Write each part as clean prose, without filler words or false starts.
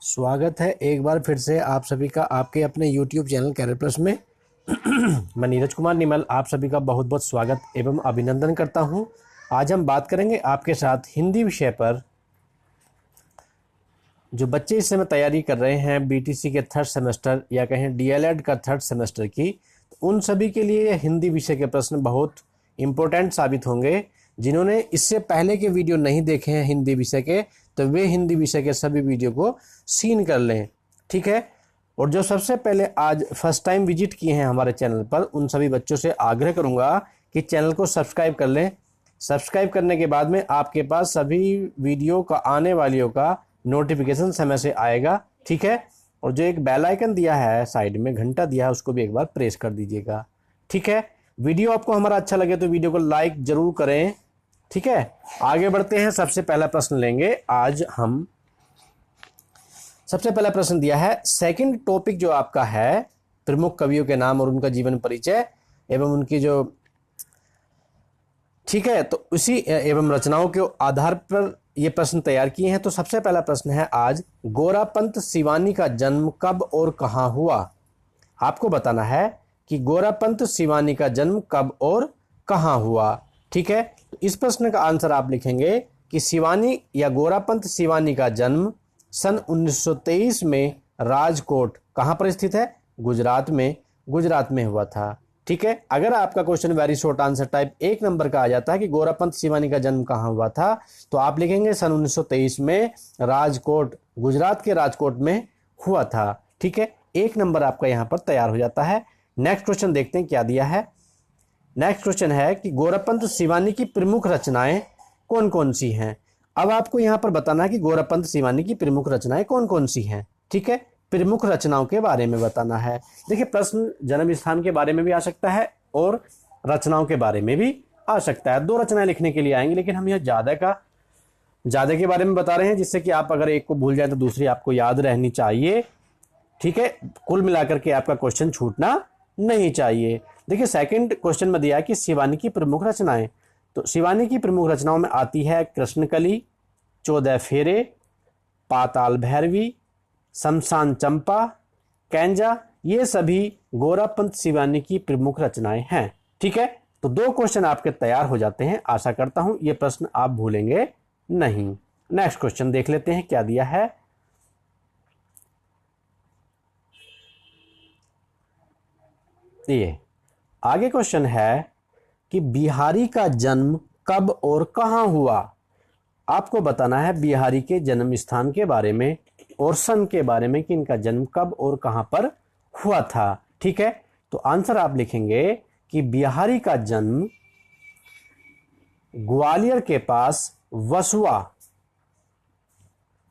स्वागत है एक बार फिर से आप सभी का आपके अपने YouTube चैनल कैरियर प्लस में। मैं नीरज कुमार निमल आप सभी का बहुत बहुत स्वागत एवं अभिनंदन करता हूं। आज हम बात करेंगे आपके साथ हिंदी विषय पर। जो बच्चे इस समय तैयारी कर रहे हैं BTC के थर्ड सेमेस्टर या कहें DLED का थर्ड सेमेस्टर की, तो उन सभी के लिए हिंदी विषय के प्रश्न बहुत इम्पोर्टेंट साबित होंगे। जिन्होंने इससे पहले के वीडियो नहीं देखे हैं हिंदी विषय के, तो वे हिंदी विषय के सभी वीडियो को सीन कर लें, ठीक है। और जो सबसे पहले आज फर्स्ट टाइम विजिट किए हैं हमारे चैनल पर, उन सभी बच्चों से आग्रह करूंगा कि चैनल को सब्सक्राइब कर लें। सब्सक्राइब करने के बाद में आपके पास सभी वीडियो का आने वालियों का नोटिफिकेशन समय से आएगा, ठीक है। और जो एक बेल आइकन दिया है साइड में, घंटा दिया है, उसको भी एक बार प्रेस कर दीजिएगा, ठीक है। वीडियो आपको हमारा अच्छा लगे तो वीडियो को लाइक जरूर करें, ठीक है। आगे बढ़ते हैं। सबसे पहला प्रश्न लेंगे आज हम। सबसे पहला प्रश्न दिया है, सेकंड टॉपिक जो आपका है प्रमुख कवियों के नाम और उनका जीवन परिचय एवं उनकी जो, ठीक है, तो उसी एवं रचनाओं के आधार पर ये प्रश्न तैयार किए हैं। तो सबसे पहला प्रश्न है आज, गोरापंत सिवानी का जन्म कब और कहां हुआ। आपको बताना है कि गोरापंत सिवानी का जन्म कब और कहां हुआ, ठीक है। तो इस प्रश्न का आंसर आप लिखेंगे कि सिवानी या गोरापंत सिवानी का जन्म सन 1923 में राजकोट, कहां पर स्थित है, गुजरात में हुआ था, ठीक है। अगर आपका question very short answer type 1 number का आ जाता है कि गोरापंत सिवानी का जन्म कहां हुआ था, तो आप लिखेंगे सन 1923 में राजकोट, गुजरात के राजकोट में हुआ था, ठीक है। 1 नंबर आपका यहां पर तैयार हो जाता है। नेक्स्ट क्वेश्चन देखते हैं क्या दिया है। नेक्स्ट क्वेश्चन है कि गोरापंत सिवानी की प्रमुख रचनाएं कौन कौन सी हैं। अब आपको यहां पर बताना है कि गोरापंत सिवानी की प्रमुख रचनाएं कौन कौन सी हैं, ठीक है। प्रमुख रचनाओं के बारे में बताना है। देखिए, प्रश्न जन्म स्थान के बारे में भी आ सकता है और रचनाओं के बारे में भी आ सकता है। 2 रचनाएं लिखने के लिए आएंगे, लेकिन हम यह ज्यादा के बारे में बता रहे हैं, जिससे कि आप अगर एक को भूल जाए तो दूसरी आपको याद रहनी चाहिए, ठीक है। कुल मिलाकर के आपका क्वेश्चन छूटना नहीं चाहिए। देखिए, सेकंड क्वेश्चन में दिया है कि शिवानी की प्रमुख रचनाएं, तो शिवानी की प्रमुख रचनाओं में आती है कृष्णकली, 14 फेरे, पाताल भैरवी, शमशान चंपा, कैंजा। ये सभी गोरापंत सिवानी की प्रमुख रचनाएं हैं, ठीक है। तो 2 क्वेश्चन आपके तैयार हो जाते हैं। आशा करता हूं ये प्रश्न आप भूलेंगे नहीं। नेक्स्ट क्वेश्चन देख लेते हैं क्या दिया है। ये आगे क्वेश्चन है कि बिहारी का जन्म कब और कहां हुआ। आपको बताना है बिहारी के जन्म स्थान के बारे में और सन के बारे में कि इनका जन्म कब और कहां पर हुआ था, ठीक है। तो आंसर आप लिखेंगे कि बिहारी का जन्म ग्वालियर के पास वसुआ,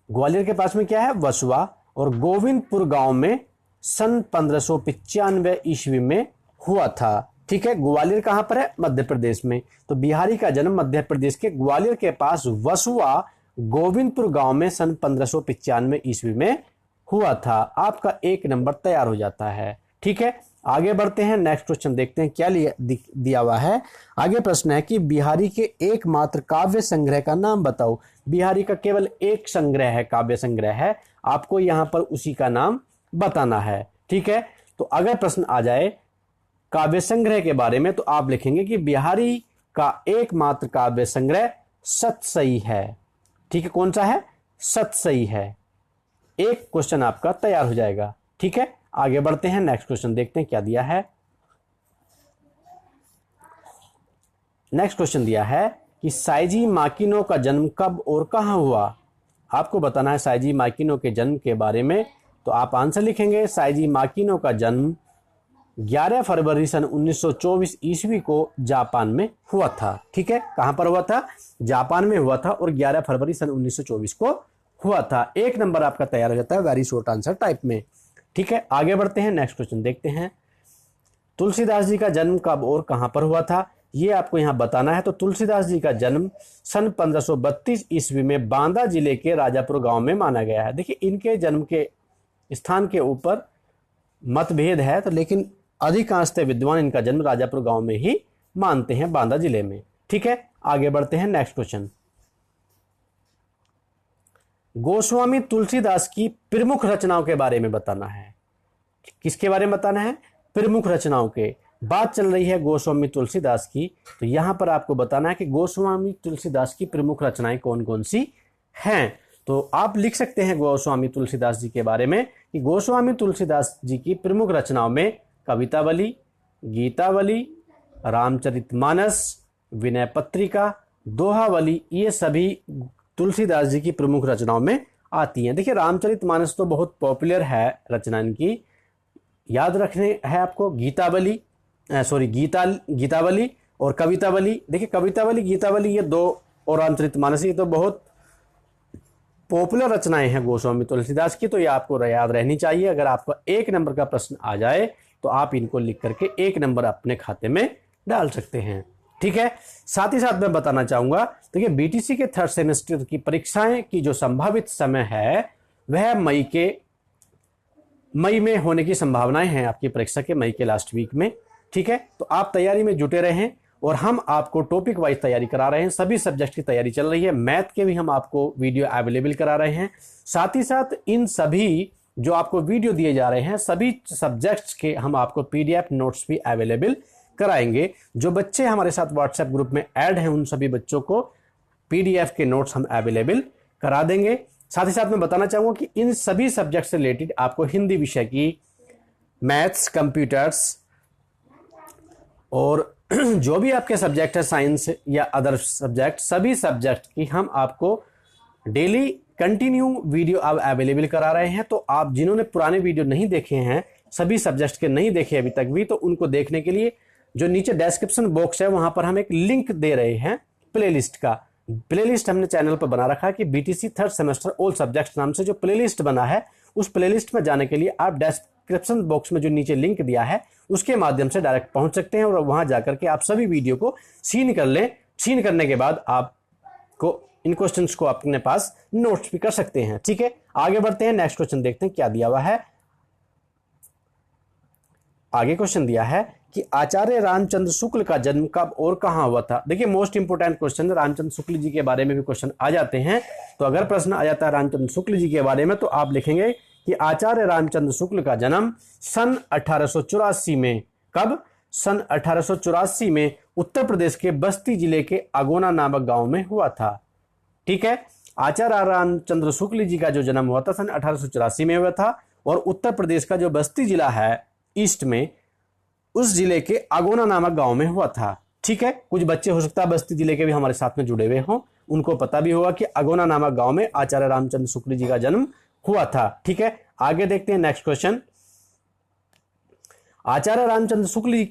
ग्वालियर के पास में क्या है, वसुआ, और गोविंदपुर गांव में सन 1595 ईस्वी में हुआ था, ठीक है। ग्वालियर कहां पर है, मध्य प्रदेश में। तो बिहारी का जन्म मध्य प्रदेश के ग्वालियर के पास वसुआ गोविंदपुर गांव में सन 1595 ईस्वी में हुआ था। आपका 1 नंबर तैयार हो जाता है, ठीक है। आगे बढ़ते हैं। नेक्स्ट क्वेश्चन देखते हैं क्या दिया हुआ है। आगे प्रश्न है कि बिहारी के एकमात्र काव्य संग्रह का नाम बताओ। बिहारी का केवल एक संग्रह है, काव्य संग्रह है, आपको यहां पर उसी का नाम बताना है, ठीक है। तो अगर प्रश्न आ जाए काव्य संग्रह के बारे में, तो आप लिखेंगे कि बिहारी का एकमात्र काव्य संग्रह सतसई है, ठीक है। कौन सा है, सतसई है। 1 क्वेश्चन आपका तैयार हो जाएगा, ठीक है। आगे बढ़ते हैं। नेक्स्ट क्वेश्चन देखते हैं क्या दिया है। नेक्स्ट क्वेश्चन दिया है कि साइजी माकिनो का जन्म कब और कहां हुआ। आपको बताना है साइजी माकिनो के जन्म के बारे में, तो आप आंसर लिखेंगे साइजी माकिनो का जन्म 11 फरवरी सन 1924 ईस्वी को जापान में हुआ था, ठीक है। कहां पर हुआ था, जापान में हुआ था, और 11 फरवरी सन 1924 को हुआ था। 1 नंबर आपका तैयार हो जाता है वेरी शॉर्ट आंसर टाइप में, ठीक है। आगे बढ़ते हैं। नेक्स्ट क्वेश्चन देखते हैं। तुलसीदास जी का जन्म कब और कहां पर हुआ था, ये आपको यहां बताना है। तो तुलसीदास जी का जन्म सन 1532 ईस्वी में बांदा जिले के राजापुर गांव में माना गया है। देखिए, इनके जन्म के स्थान के ऊपर मतभेद है, तो लेकिन अधिकांशतः विद्वान इनका जन्म राजापुर गांव में ही मानते हैं, बांदा जिले में, ठीक है। आगे बढ़ते हैं। Next question. गोस्वामी तुलसीदास की प्रमुख रचनाओं के बारे में बताना है। किसके बारे में बताना है? प्रमुख रचनाओं के। बात चल रही है गोस्वामी तुलसीदास की, तो यहां पर आपको बताना है कि गोस्वामी तुलसीदास की प्रमुख रचनाएं कौन कौन सी हैं। तो आप लिख सकते हैं गोस्वामी तुलसीदास जी के बारे में कि गोस्वामी तुलसीदास जी की प्रमुख रचनाओं में कवितावली, गीतावली, रामचरितमानस, विनय पत्रिका, दोहावली, ये सभी तुलसीदास जी की प्रमुख रचनाओं में आती हैं। देखिए रामचरितमानस तो बहुत पॉपुलर है रचना इनकी, याद रखने है आपको। गीतावली और कवितावली। देखिए कवितावली, गीतावली ये दो, और रामचरितमानस ये तो बहुत पॉपुलर रचनाएं हैं गोस्वामी तुलसीदास की, तो ये आपको याद रहनी चाहिए। अगर आपका 1 नंबर का प्रश्न आ जाए तो आप इनको लिख करके 1 नंबर अपने खाते में डाल सकते हैं। ठीक है, साथ ही साथ मैं बताना चाहूंगा, देखिए बीटीसी के 3rd सेमेस्टर की परीक्षाएं की जो संभावित समय है वह मई में होने की संभावनाएं हैं आपकी परीक्षा के मई के लास्ट वीक में। ठीक है, तो आप तैयारी में जुटे रहें और हम आपको टॉपिक वाइज तैयारी करा रहे हैं। सभी सब्जेक्ट की तैयारी चल रही है, मैथ के भी हम आपको वीडियो अवेलेबल करा रहे हैं। साथ ही साथ इन सभी जो आपको वीडियो दिए जा रहे हैं सभी सब्जेक्ट्स के हम आपको पीडीएफ नोट्स भी अवेलेबल कराएंगे। जो बच्चे हमारे साथ व्हाट्सएप ग्रुप में ऐड हैं उन सभी बच्चों को पीडीएफ के नोट्स हम अवेलेबल करा देंगे। साथ ही साथ मैं बताना चाहूंगा कि इन सभी सब्जेक्ट से रिलेटेड आपको हिंदी विषय की, मैथ्स, कंप्यूटर्स और जो भी आपके सब्जेक्ट है, साइंस या अदर सब्जेक्ट, सभी सब्जेक्ट की हम आपको डेली कंटिन्यू वीडियो अब अवेलेबल करा रहे हैं। तो आप जिन्होंने पुराने वीडियो नहीं देखे हैं, सभी सब्जेक्ट के नहीं देखे अभी तक भी, तो उनको देखने के लिए जो नीचे डिस्क्रिप्शन बॉक्स है वहां पर हम एक लिंक दे रहे हैं प्लेलिस्ट का। प्लेलिस्ट हमने चैनल पर बना रखा है कि BTC 3rd semester all subjects नाम से जो प्लेलिस्ट बना है, उस प्लेलिस्ट में जाने के लिए आप डिस्क्रिप्शन बॉक्स में जो नीचे लिंक दिया है उसके माध्यम से डायरेक्ट पहुंच सकते हैं और वहां जाकर के आप सभी वीडियो को सीन कर लें। सीन करने के बाद आपको इन क्वेश्चंस को अपने पास नोट्स भी कर सकते हैं। ठीक है, आगे बढ़ते हैं, नेक्स्ट क्वेश्चन देखते हैं क्या दिया हुआ है। आगे क्वेश्चन दिया है कि आचार्य रामचंद्र शुक्ल का जन्म कब और कहां हुआ था। देखिए most important question, Ramchandra Shukla ji के बारे में भी क्वेश्चन आ जाते हैं। तो अगर प्रश्न आ जाता है रामचंद्र शुक्ल जी के बारे में तो आप लिखेंगे कि आचार्य रामचंद्र शुक्ल का जन्म सन 1884 में, कब? सन 1884 में उत्तर प्रदेश के बस्ती जिले के अगोना नामक गांव में हुआ था। ठीक है, आचार्य रामचंद्र शुक्ल जी का जो जन्म हुआ था सन 1884 में हुआ था और उत्तर प्रदेश का जो बस्ती जिला है ईस्ट में, उस जिले के अगोना नामक गांव में हुआ था। ठीक है, कुछ बच्चे हो सकता है बस्ती जिले के भी हमारे साथ में जुड़े हुए हों, उनको पता भी होगा कि अगोना नामक गांव में आचार्य रामचंद्र शुक्ल जी का जन्म हुआ था। ठीक है, आगे देखते हैं नेक्स्ट क्वेश्चन। आचार्य रामचंद्र शुक्ल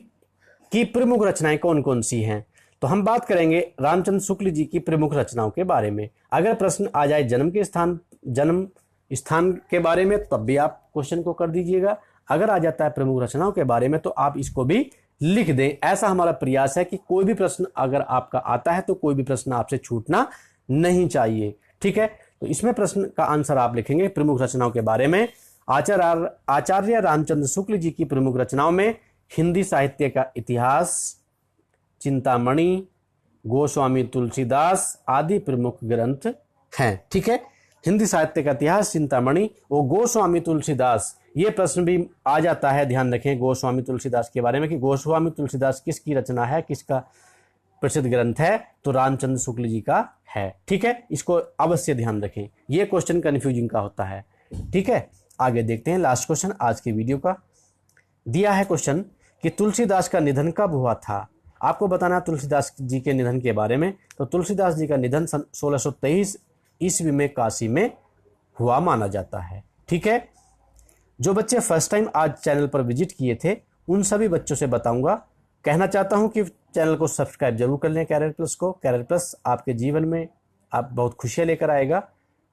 की प्रमुख रचनाएं कौन कौन सी हैं? तो हम बात करेंगे रामचंद्र शुक्ल जी की प्रमुख रचनाओं के बारे में। अगर प्रश्न आ जाए जन्म स्थान के बारे में तब भी आप क्वेश्चन को कर दीजिएगा। अगर आ जाता है प्रमुख रचनाओं के बारे में तो आप इसको भी लिख दें। ऐसा हमारा प्रयास है कि कोई भी प्रश्न अगर आपका आता है तो कोई भी प्रश्न आपसे छूटना नहीं चाहिए। ठीक है, तो इसमें प्रश्न का आंसर आप लिखेंगे प्रमुख रचनाओं के बारे में। आचार्य रामचंद्र शुक्ल जी की प्रमुख रचनाओं में हिंदी साहित्य का इतिहास, चिंतामणि, गोस्वामी तुलसीदास आदि प्रमुख ग्रंथ हैं। ठीक है, हिंदी साहित्य का इतिहास, चिंतामणि और गोस्वामी तुलसीदास, ये प्रश्न भी आ जाता है। ध्यान रखें गोस्वामी तुलसीदास के बारे में कि गोस्वामी तुलसीदास किसकी रचना है, किसका प्रसिद्ध ग्रंथ है, तो रामचंद्र शुक्ल जी का है। ठीक है, इसको अवश्य ध्यान रखें, ये क्वेश्चन कंफ्यूजिंग का होता है। ठीक है, आगे देखते हैं लास्ट क्वेश्चन आज की वीडियो का। दिया है क्वेश्चन कि तुलसीदास का निधन कब हुआ था। आपको बताना तुलसीदास जी के निधन के बारे में। तो तुलसीदास जी का निधन सन 1623 ईस्वी में काशी में हुआ माना जाता है। ठीक है, जो बच्चे फर्स्ट टाइम आज चैनल पर विजिट किए थे उन सभी बच्चों से बताऊंगा, कहना चाहता हूं कि चैनल को सब्सक्राइब जरूर कर लें कैरियर प्लस को। कैरियर प्लस आपके जीवन में आप बहुत खुशियां लेकर आएगा।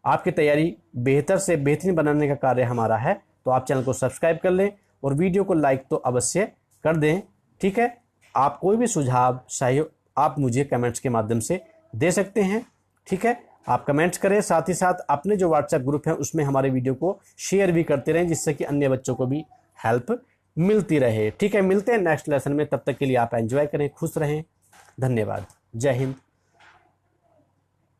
आपकी तैयारी बेहतर से बेहतरीन बनाने का कार्य हमारा है। तो आप चैनल को सब्सक्राइब कर लें और वीडियो को लाइक तो अवश्य कर दें। ठीक है, आप कोई भी सुझाव सहयोग आप मुझे कमेंट्स के माध्यम से दे सकते हैं। ठीक है, आप कमेंट्स करें, साथ ही साथ अपने जो व्हाट्सएप ग्रुप है उसमें हमारे वीडियो को शेयर भी करते रहें जिससे कि अन्य बच्चों को भी हेल्प मिलती रहे। ठीक है, मिलते हैं नेक्स्ट लेसन में, तब तक के लिए आप एंजॉय करें, खुश रहें। धन्यवाद, जय हिंद।